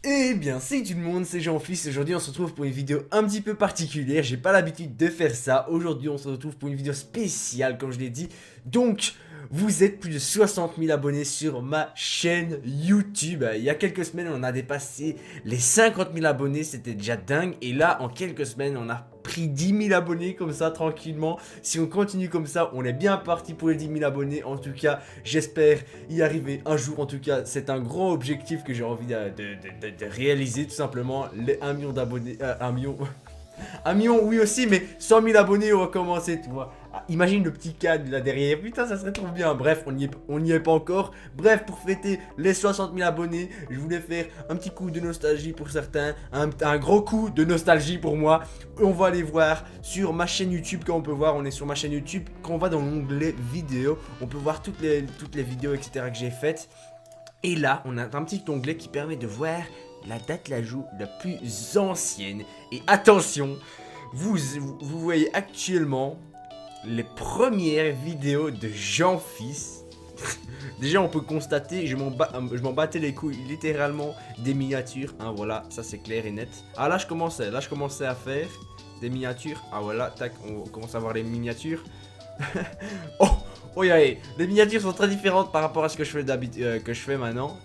Eh bien, salut tout le monde, c'est Jean-Fils. Aujourd'hui, on se retrouve pour une vidéo un petit peu particulière. J'ai pas l'habitude de faire ça. Aujourd'hui, on se retrouve pour une vidéo spéciale, comme je l'ai dit. Donc, vous êtes plus de 60 000 abonnés sur ma chaîne YouTube. Il y a quelques semaines, on a dépassé les 50 000 abonnés. C'était déjà dingue. Et là, en quelques semaines, on a pris 10 000 abonnés comme ça, tranquillement. Si on continue comme ça, on est bien parti pour les 10 000 abonnés. En tout cas, j'espère y arriver un jour. En tout cas, c'est un gros objectif que j'ai envie de réaliser, tout simplement. Les 1 million d'abonnés, 1 million... 1 million, oui aussi, mais 100 000 abonnés, on va commencer, tu vois. Ah, imagine le petit cadre là derrière, putain, ça serait trop bien. Bref, on n'y est pas encore. Bref, pour fêter les 60 000 abonnés, je voulais faire un petit coup de nostalgie pour certains, un gros coup de nostalgie pour moi. On va aller voir sur ma chaîne YouTube. Quand on peut voir, on est sur ma chaîne YouTube. Quand on va dans l'onglet vidéo, on peut voir toutes les vidéos, etc. que j'ai faites. Et là, on a un petit onglet qui permet de voir la date l'ajout la plus ancienne. Et attention, vous voyez actuellement les premières vidéos de Jean-Fils. Déjà, on peut constater, je m'en battais les couilles, littéralement, des miniatures. Hein, voilà, ça c'est clair et net. Ah, là, je commençais à faire des miniatures. Ah, voilà, tac, on commence à voir les miniatures. Oh, oh, les miniatures sont très différentes par rapport à ce que je fais d'habitude, que je fais maintenant.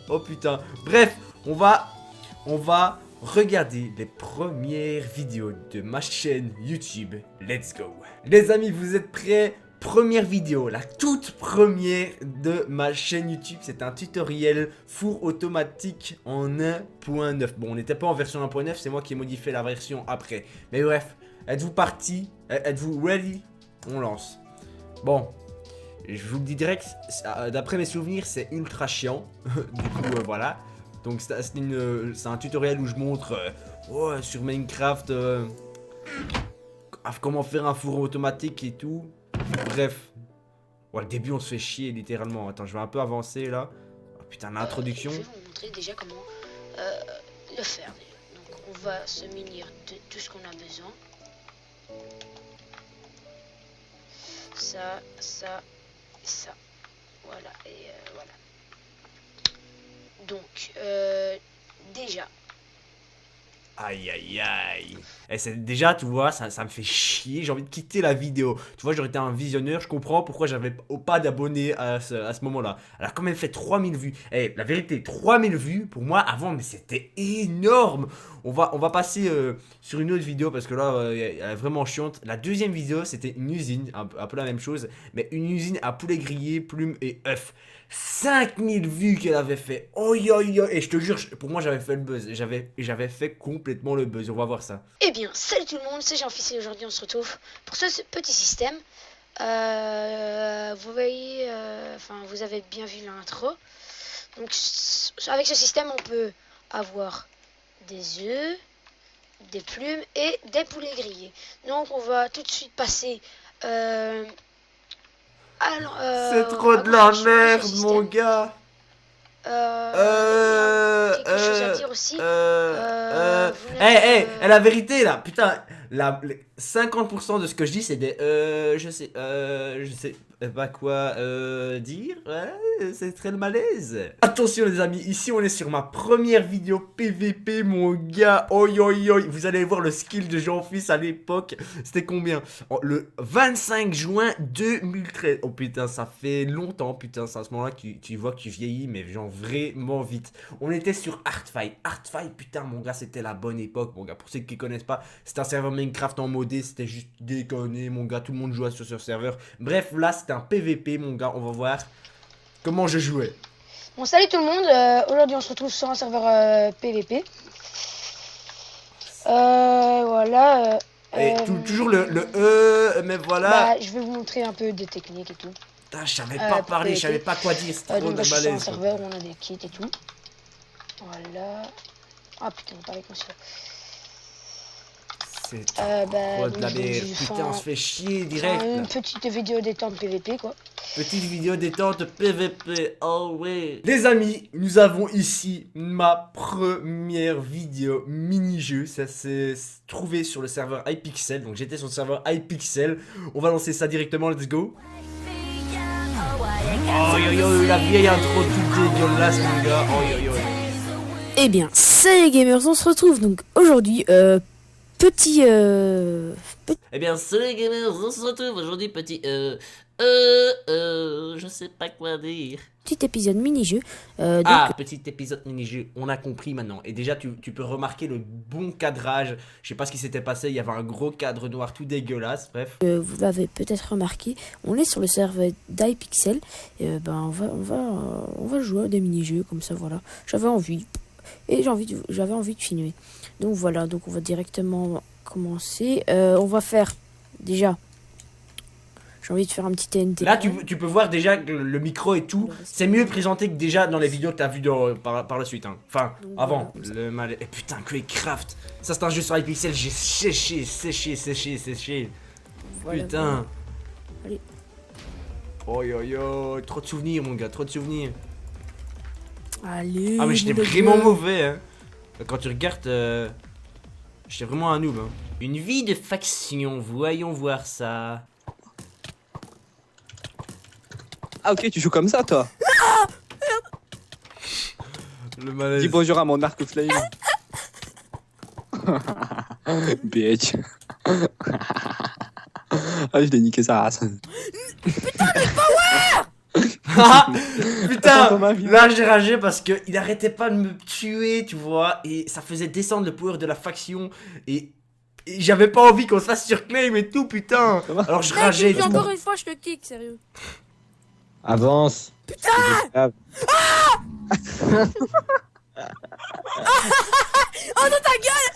Oh putain. Bref, on va regarder les premières vidéos de ma chaîne YouTube. Let's go. Les amis, vous êtes prêts? Première vidéo, la toute première de ma chaîne YouTube, c'est un tutoriel four automatique en 1.9. Bon, on n'était pas en version 1.9, c'est moi qui ai modifié la version après. Mais bref, êtes-vous partis? Êtes-vous ready? On lance. Bon, je vous le dis direct, d'après mes souvenirs, c'est ultra chiant. Du coup, voilà. Donc, c'est un tutoriel où je montre sur Minecraft comment faire un four automatique et tout. Bref. Ouais, le début, on se fait chier littéralement. Attends, je vais un peu avancer là. Oh, putain, l'introduction. Je vais vous montrer déjà comment le faire. Donc, on va se munir de tout ce qu'on a besoin. Ça, et ça. Voilà, et voilà. Donc, déjà. Aïe aïe aïe. Et c'est déjà, tu vois, ça me fait chier. J'ai envie de quitter la vidéo. Tu vois, j'aurais été un visionneur. Je comprends pourquoi j'avais pas d'abonnés à ce moment-là. Elle a quand même fait 3000 vues. Et la vérité, 3000 vues, pour moi, avant, mais c'était énorme. On va passer sur une autre vidéo parce que là, elle est vraiment chiante. La deuxième vidéo, c'était une usine, un peu la même chose. Mais une usine à poulet grillé, plumes et œufs. 5000 vues qu'elle avait fait. Oh yo yo. Et je te jure, pour moi, j'avais fait le buzz. J'avais fait complètement le buzz. On va voir ça. Eh bien, salut tout le monde, c'est Jean-Fils et aujourd'hui on se retrouve pour ce petit système. Vous voyez, vous avez bien vu l'intro. Donc, avec ce système, on peut avoir des œufs, des plumes et des poulets grillés. Donc, on va tout de suite passer C'est trop de la merde, mon gars. Quelque chose à dire aussi. La vérité là, putain, 50% de ce que je dis c'est des je sais pas quoi dire, ouais, c'est très le malaise. Attention les amis, ici on est sur ma première vidéo PVP mon gars, oi oi oi, vous allez voir le skill de Jean-Fils à l'époque, c'était combien? Le 25 juin 2013, oh putain ça fait longtemps, putain c'est à ce moment là que tu vois que tu vieillis mais genre vraiment vite. On était sur Heartfire, putain mon gars c'était la bonne époque mon gars, pour ceux qui connaissent pas, c'était un serveur Minecraft en modé, c'était juste déconné mon gars, tout le monde jouait sur ce serveur. Bref là c'était un PVP mon gars, on va voir comment je jouais. Bon salut tout le monde, aujourd'hui on se retrouve sur un serveur PVP. Voilà. Et toujours le mais voilà. Bah, je vais vous montrer un peu des techniques et tout. Putain, je savais pas parler, je savais pas quoi dire, c'était trop Donc de je suis sur un malaise. serveur où on a des kits et tout. Voilà. Ah putain, on parlait comme ça. C'est trop de la merde, putain on se fait chier direct. Une petite vidéo détente PVP quoi. Petite vidéo détente PVP, oh ouais. Les amis, nous avons ici ma première vidéo mini-jeu. Ça s'est trouvé sur le serveur iPixel. Donc j'étais sur le serveur iPixel. On va lancer ça directement, let's go. Oh yo yo, la vieille intro toute dégueulasse mon gars. Oh yo yo. Eh bien, salut les gamers, on se retrouve donc aujourd'hui, Eh bien, salut les gamers, on se retrouve aujourd'hui, je sais pas quoi dire. petit épisode mini-jeu. Petit épisode mini-jeu, on a compris maintenant. Et déjà, tu peux remarquer le bon cadrage. Je sais pas ce qui s'était passé, il y avait un gros cadre noir tout dégueulasse, bref. Vous l'avez peut-être remarqué, on est sur le serveur d'iPixel. Et on va jouer à des mini-jeux comme ça, voilà. J'avais envie de filmer. Donc voilà, donc on va directement commencer. On va faire déjà. J'ai envie de faire un petit TNT. Là, tu peux voir déjà que le micro et tout, c'est mieux présenté que déjà dans les vidéos que t'as vu par la suite. Hein. Enfin, donc, avant. voilà, Le mal. Et putain, Craft. Ça, c'est un jeu sur iPixel, j'ai séché. Voilà, Putain. voilà. Allez. Oh yo yo, trop de souvenirs, mon gars, trop de souvenirs. Allez. Ah, mais j'étais mon vraiment gars. mauvais, hein. Quand tu regardes, j'étais vraiment un noob, hein. Une vie de faction, voyons voir ça. Ah ok, tu joues comme ça toi. Le malaise. Dis bonjour à mon arc flame. Bitch. Ah, je l'ai niqué sa race. Ah, putain, Attends, ma vie. là j'ai ragé parce que il arrêtait pas de me tuer, tu vois, et ça faisait descendre le power de la faction, et j'avais pas envie qu'on se fasse surclaim et tout, putain. Ça va Alors je rageais. Puis encore une fois, je te kick, sérieux. Avance. Putain. Oh, dans ta gueule.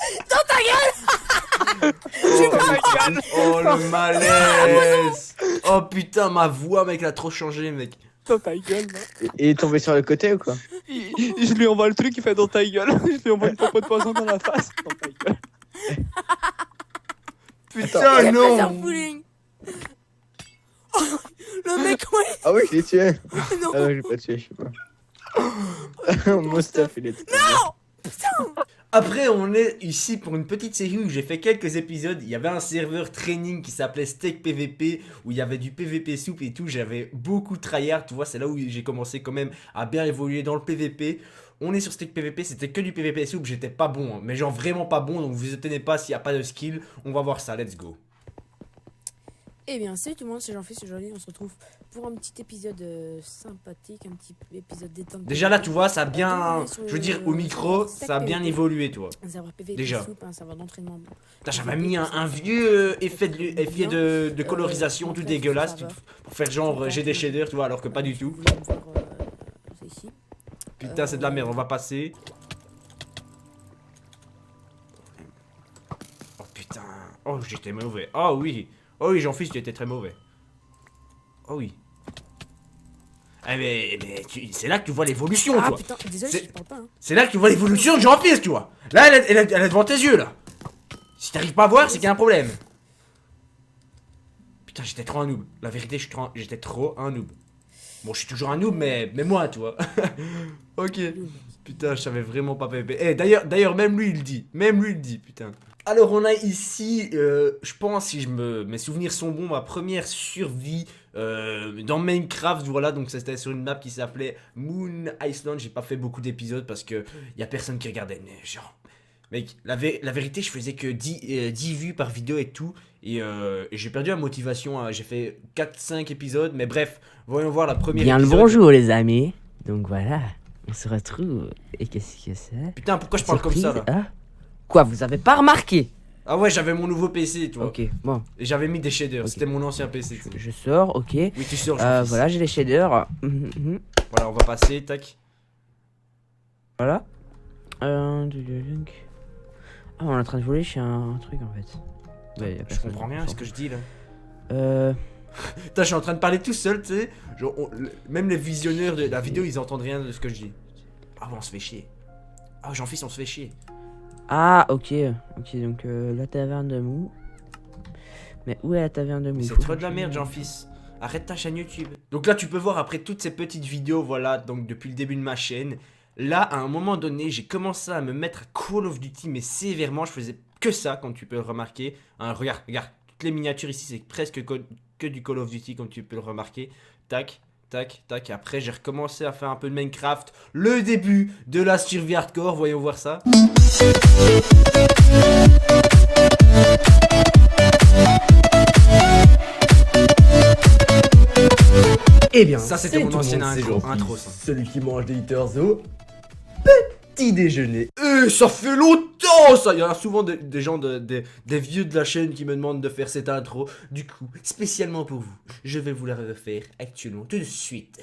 Oh le malaise. Oh putain, ma voix, mec, elle a trop changé, mec. Dans ta gueule, man. Il est tombé sur le côté ou quoi? Je lui envoie le truc, il fait dans ta gueule. Je lui envoie une popo de poison dans la face. Dans ta gueule. Putain, Il a fait non. un fooling. Oh, le mec, ouais. Ah oui, je l'ai tué. Non. Ah non, je l'ai pas tué, je sais pas. Mon stuff, il est Après, on est ici pour une petite série où j'ai fait quelques épisodes. Il y avait un serveur training qui s'appelait Steak PVP, où il y avait du PVP soup et tout. J'avais beaucoup tryhard, tu vois, c'est là où j'ai commencé quand même à bien évoluer dans le PVP. On est sur Steak PVP, c'était que du PVP soup, j'étais pas bon, hein, mais genre vraiment pas bon, donc vous étonnez pas s'il n'y a pas de skill. On va voir ça, let's go. Eh bien, salut tout le monde, c'est Jean-Fils. Aujourd'hui, on se retrouve pour un petit épisode sympathique, un petit épisode détente. Déjà là, tu vois, ça a bien, je veux dire, au micro, ça a bien évolué, tu vois. Un serveur PVP Déjà. soupe, un serveur d'entraînement. Putain, j'avais mis un vieux effet de colorisation tout dégueulasse pour faire genre j'ai des shaders, tu vois, alors que pas du tout. C'est ici. Putain, c'est de la merde, on va passer. Oh putain. Oh, j'étais mauvais. Oh oui. Oh oui, Jean-Fils, tu étais très mauvais. Oh oui. Eh mais c'est là que tu vois l'évolution, Ah toi. putain, désolé, C'est- je parle pas. Hein. C'est là que tu vois l'évolution de Jean-Fils, tu vois. Là, elle est devant tes yeux, là. Si t'arrives pas à voir, c'est qu'il y a un problème. Putain, j'étais trop un noob. La vérité, j'étais trop un noob. Bon, je suis toujours un noob, mais moi, tu vois. Ok. Putain, je savais vraiment pas PvP. Eh, d'ailleurs, même lui, il le dit. Même lui, il le dit, putain. Alors, on a ici, je pense, si mes souvenirs sont bons, ma première survie dans Minecraft. Voilà, donc c'était sur une map qui s'appelait Moon Island. J'ai pas fait beaucoup d'épisodes parce que y a personne qui regardait. Mais genre, mec, la vérité, je faisais que 10 vues par vidéo et tout. Et j'ai perdu la motivation. Hein. J'ai fait 4-5 épisodes. Mais bref, voyons voir la première Bien le épisode. bonjour les amis. Donc voilà, on se retrouve. Et qu'est-ce que c'est? Putain, pourquoi je parle comme ça, là? Hein? Quoi, vous avez pas remarqué? Ah ouais, j'avais mon nouveau PC, tu vois. Ok, bon, Et j'avais mis des shaders. Ok. C'était mon ancien PC. tu sais. je sors, ok. Oui, tu sors, Jean-Fils. Voilà, j'ai les shaders. Mhm. Voilà, on va passer, tac. Voilà. Ah, on est en train de voler chez un truc en fait. Ouais, y a Je personne, comprends rien on à ce s'en que je dis là. fout. Putain, je suis en train de parler tout seul, tu sais. Genre, même les visionneurs de la vidéo, ils entendent rien de ce que je dis. Ah, ouais, on se fait chier. Ah, Jean-Fils, on se fait chier. Ah, ok, donc la taverne de Mou. Mais où est la taverne de Mou? C'est trop de la merde, Jean-Fils. Arrête ta chaîne YouTube. Donc là, tu peux voir après toutes ces petites vidéos, voilà, donc depuis le début de ma chaîne. Là, à un moment donné, j'ai commencé à me mettre à Call of Duty, mais sévèrement. Je faisais que ça, comme tu peux le remarquer. Hein, regarde, toutes les miniatures ici, c'est presque que du Call of Duty, comme tu peux le remarquer. Tac, Tac, tac. Après, j'ai recommencé à faire un peu de Minecraft. Le début de la survie hardcore. Voyons voir ça. Eh bien, Ça, c'était mon ancienne intro, ça. Celui qui mange des haters au petit déjeuner. Ça fait longtemps ça. Il y a souvent des gens, des vieux de la chaîne qui me demandent de faire cette intro. Du coup, spécialement pour vous, je vais vous la refaire actuellement tout de suite.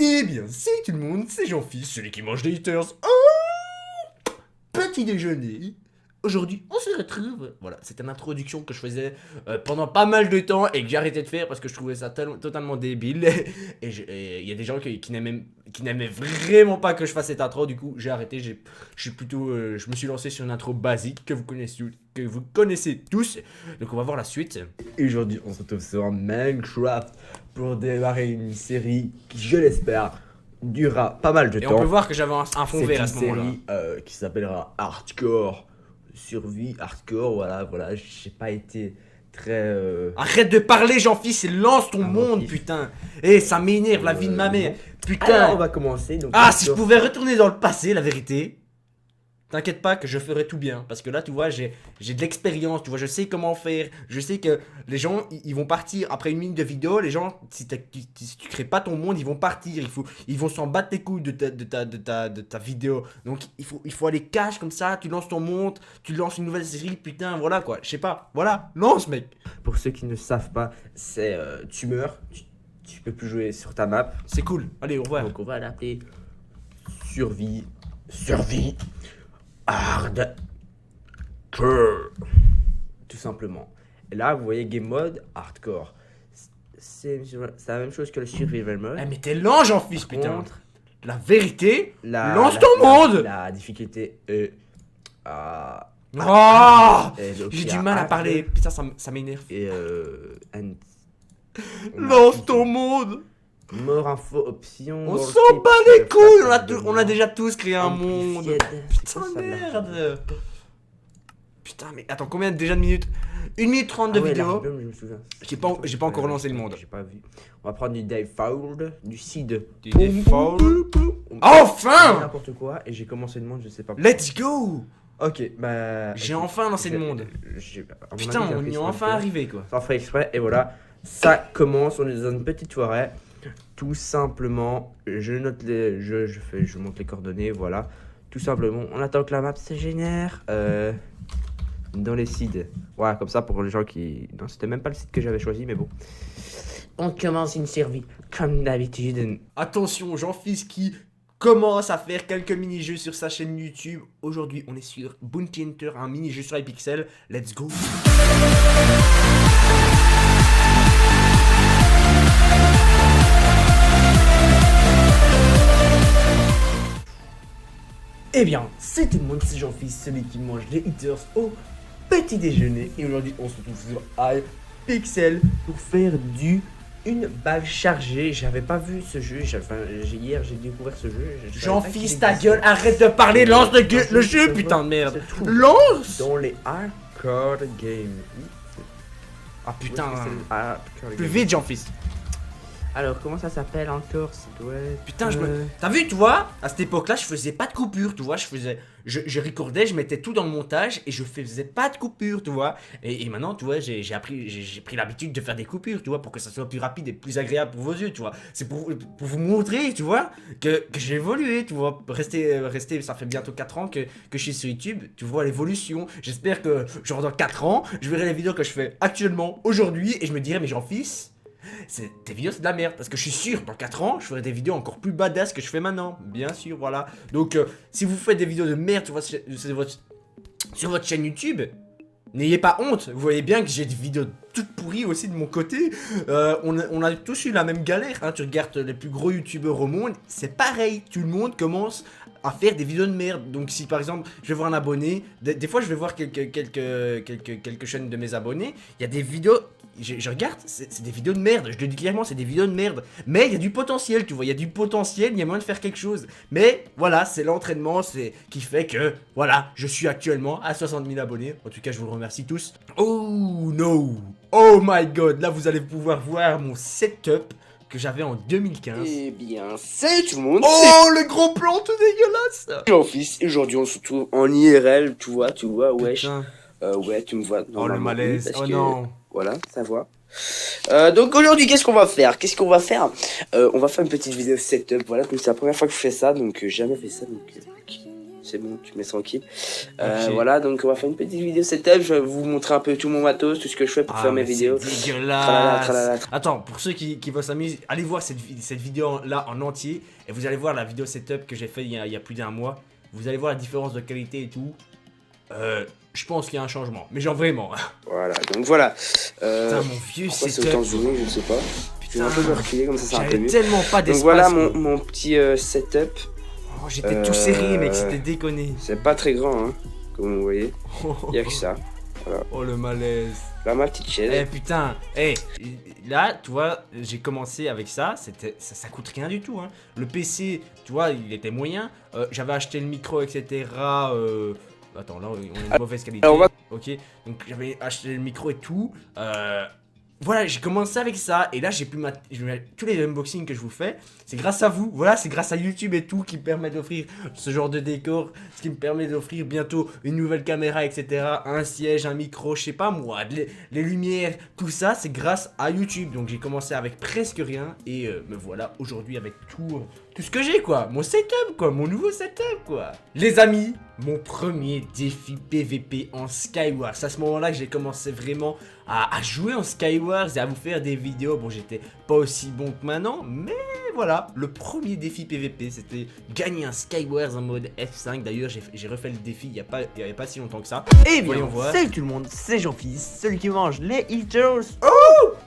Eh bien, salut tout le monde, c'est Jean-Fils, celui qui mange des haters. Oh, petit déjeuner. Aujourd'hui, on se retrouve. Voilà, c'était une introduction que je faisais pendant pas mal de temps et que j'ai arrêté de faire parce que je trouvais ça totalement débile. Et il y a des gens qui n'aimaient vraiment pas que je fasse cette intro. Du coup, j'ai arrêté. Je me suis lancé sur une intro basique que vous connaissez tous. Donc, on va voir la suite. Et aujourd'hui, on se retrouve sur Minecraft pour démarrer une série qui, je l'espère, durera pas mal de Et temps. on peut voir que j'avais un fond vert à ce moment-là. C'est une série qui s'appellera Hardcore. Survie, hardcore, voilà, j'ai pas été très... Arrête de parler, Jean-Fils, et lance ton monde, Jean-Fils. putain. Eh, ça m'énerve, la vie de ma mère. Putain. Alors, on va commencer. Donc, Ah, si je pouvais retourner dans le passé, la vérité. T'inquiète pas que je ferai tout bien. Parce que là, tu vois, j'ai de l'expérience. Tu vois, je sais comment faire. Je sais que les gens, ils vont partir après une minute de vidéo. Les gens, si tu crées pas ton monde, ils vont partir. Ils vont s'en battre les couilles de ta vidéo. Donc, il faut aller cash comme ça. Tu lances ton monde. Tu lances une nouvelle série. Putain, voilà quoi. Je sais pas. Voilà. Lance, mec. Pour ceux qui ne savent pas, c'est tu meurs. Tu peux plus jouer sur ta map. C'est cool. Allez, au revoir. Donc, on va l'appeler Survie. Hardcore. Tout simplement. Et là, vous voyez Game Mode Hardcore. C'est la même chose que le Survival Mode. Eh, mais t'es lent, Jean-Fils, putain. Contre La vérité. la- Lance la- ton monde. La difficulté est à... Oh, et donc, j'ai il y du a mal à hard parler. Putain, ça m'énerve. Et and- on a Lance tout- ton monde. Mort info option. On dans le s'en type bat de les couilles. façade On a déjà tous créé un amplifiée monde. de- Putain, c'est quoi ça, là merde. Putain, mais attends, combien déjà de minutes 1 minute 30 de Ah ouais, vidéo. l'album, je me souviens. J'ai pas encore lancé le monde. J'ai pas vu. On va prendre du Default, du Seed. Du Boum, Default. boum, boum, boum. Enfin. N'importe quoi. Et j'ai commencé le monde, je sais pas pourquoi. Let's go. Ok, bah. J'ai ok. enfin lancé le monde. À mon Putain, avis, j'ai on appris y est sur enfin le cœur. arrivé quoi. Sans faire exprès, et voilà. Ça commence, on est dans une petite forêt. Tout simplement, je note les. Je monte les coordonnées, voilà. Tout simplement, on attend que la map se génère. Dans les seeds. Voilà, comme ça pour les gens qui. Non, c'était même pas le site que j'avais choisi, mais bon. On commence une survie, comme d'habitude. Attention, Jean-Fils qui commence à faire quelques mini-jeux sur sa chaîne YouTube. Aujourd'hui, on est sur Bounty Hunter, un mini-jeu sur iPixel. Let's go. Eh bien, c'est tout le monde, c'est Jean-Fils, celui qui mange des haters au petit déjeuner. Et aujourd'hui, on se retrouve sur iPixel pour faire une balle chargée. J'avais pas vu ce jeu, hier j'ai découvert ce jeu. Je savais pas Jean-Fils, qu'il ta existait. gueule, arrête de parler, lance le Jean-Fils, jeu, c'est putain de tout. merde. C'est tout. Lance. Dans les hardcore games. Ah putain, Où est-ce que c'est le hardcore plus game vite, Jean-Fils. Alors, comment ça s'appelle encore? Ça doit être... Putain, T'as vu, tu vois, à cette époque-là, je faisais pas de coupure, tu vois, je recordais, je mettais tout dans le montage et je faisais pas de coupure, tu vois. Et maintenant, tu vois, j'ai pris l'habitude de faire des coupures, tu vois, pour que ça soit plus rapide et plus agréable pour vos yeux, tu vois. C'est pour vous montrer, tu vois, que j'ai évolué, tu vois. Rester, ça fait bientôt 4 ans que je suis sur YouTube, tu vois l'évolution. J'espère que, genre, dans 4 ans, je verrai les vidéos que je fais actuellement, aujourd'hui, et je me dirai, mais Jean-Fils, tes vidéos c'est de la merde, parce que je suis sûr dans 4 ans je ferai des vidéos encore plus badass que je fais maintenant, bien sûr, voilà. Donc si vous faites des vidéos de merde sur votre chaîne YouTube, n'ayez pas honte, vous voyez bien que j'ai des vidéos toutes pourries aussi de mon côté. On a tous eu la même galère, hein. Tu regardes les plus gros youtubeurs au monde, c'est pareil, tout le monde commence à faire des vidéos de merde. Donc si par exemple je vais voir un abonné, des fois je vais voir quelques chaînes de mes abonnés, il y a des vidéos, je regarde, c'est des vidéos de merde, je le dis clairement, c'est des vidéos de merde, mais il y a du potentiel, tu vois, il y a du potentiel, il y a moyen de faire quelque chose, mais voilà, c'est l'entraînement, c'est qui fait que, voilà, je suis actuellement à 60 000 abonnés, en tout cas je vous remercie tous. Oh no, oh my god, là vous allez pouvoir voir mon setup que j'avais en 2015. Eh bien, salut tout le monde, Oh, le gros plan tout dégueulasse. c'est Jean-Fils et aujourd'hui on se retrouve en IRL, tu vois, wesh. Putain. Ouais, tu me vois. Oh, le normalement, malaise. parce Oh que, non. Voilà, ça va. Donc aujourd'hui, qu'est-ce qu'on va faire? On va faire une petite vidéo setup, voilà, comme c'est la première fois que je fais ça, donc j'ai jamais fait ça, donc c'est bon, tu me laisses tranquille. Ok. Voilà, donc on va faire une petite vidéo setup, je vais vous montrer un peu tout mon matos, tout ce que je fais pour faire mes mais vidéos. c'est Tralala, dégueulasse. tralala. Attends, pour ceux qui veulent s'amuser, allez voir cette vidéo là en entier. Et vous allez voir la vidéo setup que j'ai fait il y a plus d'un mois. Vous allez voir la différence de qualité et tout. Je pense qu'il y a un changement. Mais genre vraiment. Voilà, donc voilà. Putain, mon vieux Pourquoi c'est setup. autant zoomé, je sais pas. Je vais un peu me reculer, comme ça c'est un peu J'avais mieux. tellement pas Donc d'espace. voilà quoi. mon petit setup. Oh, j'étais tout serré, mec, c'était déconné. C'est pas très grand, hein, comme vous voyez. Il y a que ça. Oh, le malaise. Là, ma petite chaise. Eh putain, là, tu vois, j'ai commencé avec ça, ça coûte rien du tout, hein. Le PC, tu vois, il était moyen, j'avais acheté le micro, etc. Attends, là, on a une mauvaise qualité. Alors, Ok, donc j'avais acheté le micro et tout. Voilà, j'ai commencé avec ça, et là, j'ai pu tous les unboxings que je vous fais, c'est grâce à vous, voilà, c'est grâce à YouTube et tout qui me permet d'offrir ce genre de décor, ce qui me permet d'offrir bientôt une nouvelle caméra, etc., un siège, un micro, je sais pas moi, les lumières, tout ça, c'est grâce à YouTube. Donc j'ai commencé avec presque rien, et me voilà aujourd'hui avec tout ce que j'ai, quoi, mon setup, quoi, mon nouveau setup, quoi. Les amis, mon premier défi PVP en Skywars, c'est à ce moment-là que j'ai commencé vraiment à jouer en Skywars et à vous faire des vidéos. Bon, j'étais pas aussi bon que maintenant, mais voilà, le premier défi PVP, c'était gagner un Skywars en mode F5. D'ailleurs, j'ai refait le défi il y avait pas si longtemps que ça. Et Voyons bien, voir. salut tout le monde, c'est Jean-Fils, celui qui mange les Eaters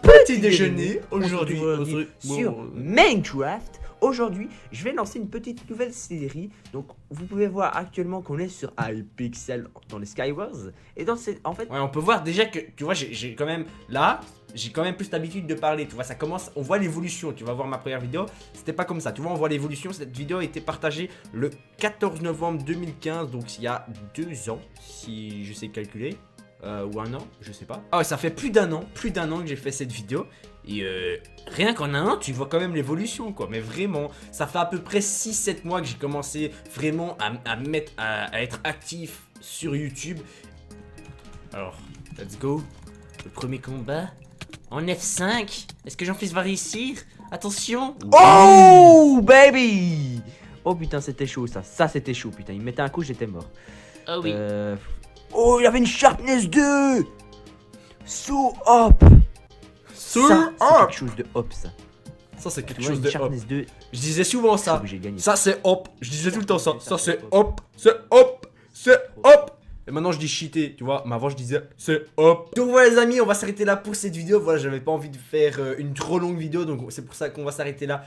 Petit déjeuner aujourd'hui sur Minecraft. Aujourd'hui, je vais lancer une petite nouvelle série. Donc, vous pouvez voir actuellement qu'on est sur Hypixel dans les Skywars. Et dans cette, en fait, Ouais, on peut voir déjà que, tu vois, j'ai quand même, là, j'ai quand même plus l'habitude de parler, tu vois, ça commence, on voit l'évolution, tu vas voir ma première vidéo, c'était pas comme ça, tu vois, on voit l'évolution, cette vidéo a été partagée le 14 novembre 2015, donc il y a 2 ans, si je sais calculer, ou un an, je sais pas. Ah ouais, ça fait plus d'un an que j'ai fait cette vidéo, et rien qu'en un an, tu vois quand même l'évolution, quoi, mais vraiment, ça fait à peu près 6-7 mois que j'ai commencé vraiment à être actif sur YouTube. Alors, let's go. Le premier combat en F5. Est-ce que Jean-Fils va réussir? Attention. oh baby. Oh putain, c'était chaud ça. Ça c'était chaud putain. Il me mettait un coup, j'étais mort. Ah oui. Oh, il avait une sharpness 2. So hop. Ça, c'est quelque chose de hop ça. Ça, c'est quelque Tu vois, chose une de hop. sharpness 2. Je disais souvent Je suis ça. obligé de gagner. Ça, c'est hop. Je disais tout le temps ça. Ça, c'est hop. C'est hop. C'est hop. Et maintenant je dis cheater, tu vois, mais avant je disais c'est hop. Donc voilà les amis, on va s'arrêter là pour cette vidéo. Voilà, j'avais pas envie de faire une trop longue vidéo, donc c'est pour ça qu'on va s'arrêter là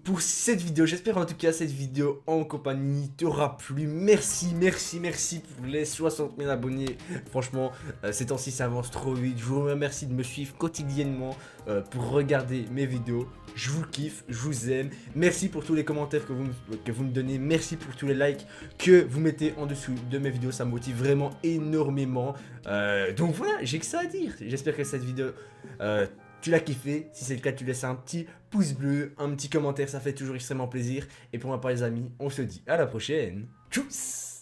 pour cette vidéo. J'espère en tout cas cette vidéo en compagnie t'aura plu. Merci pour les 60 000 abonnés. Franchement, ces temps-ci ça avance trop vite. Je vous remercie de me suivre quotidiennement pour regarder mes vidéos. Je vous kiffe, je vous aime. Merci pour tous les commentaires que vous me donnez. Merci pour tous les likes que vous mettez en dessous de mes vidéos. Ça me motive vraiment énormément. Donc voilà, j'ai que ça à dire. J'espère que cette vidéo, tu l'as kiffé. Si c'est le cas, tu laisses un petit pouce bleu, un petit commentaire. Ça fait toujours extrêmement plaisir. Et pour ma part les amis, on se dit à la prochaine. Tchuss!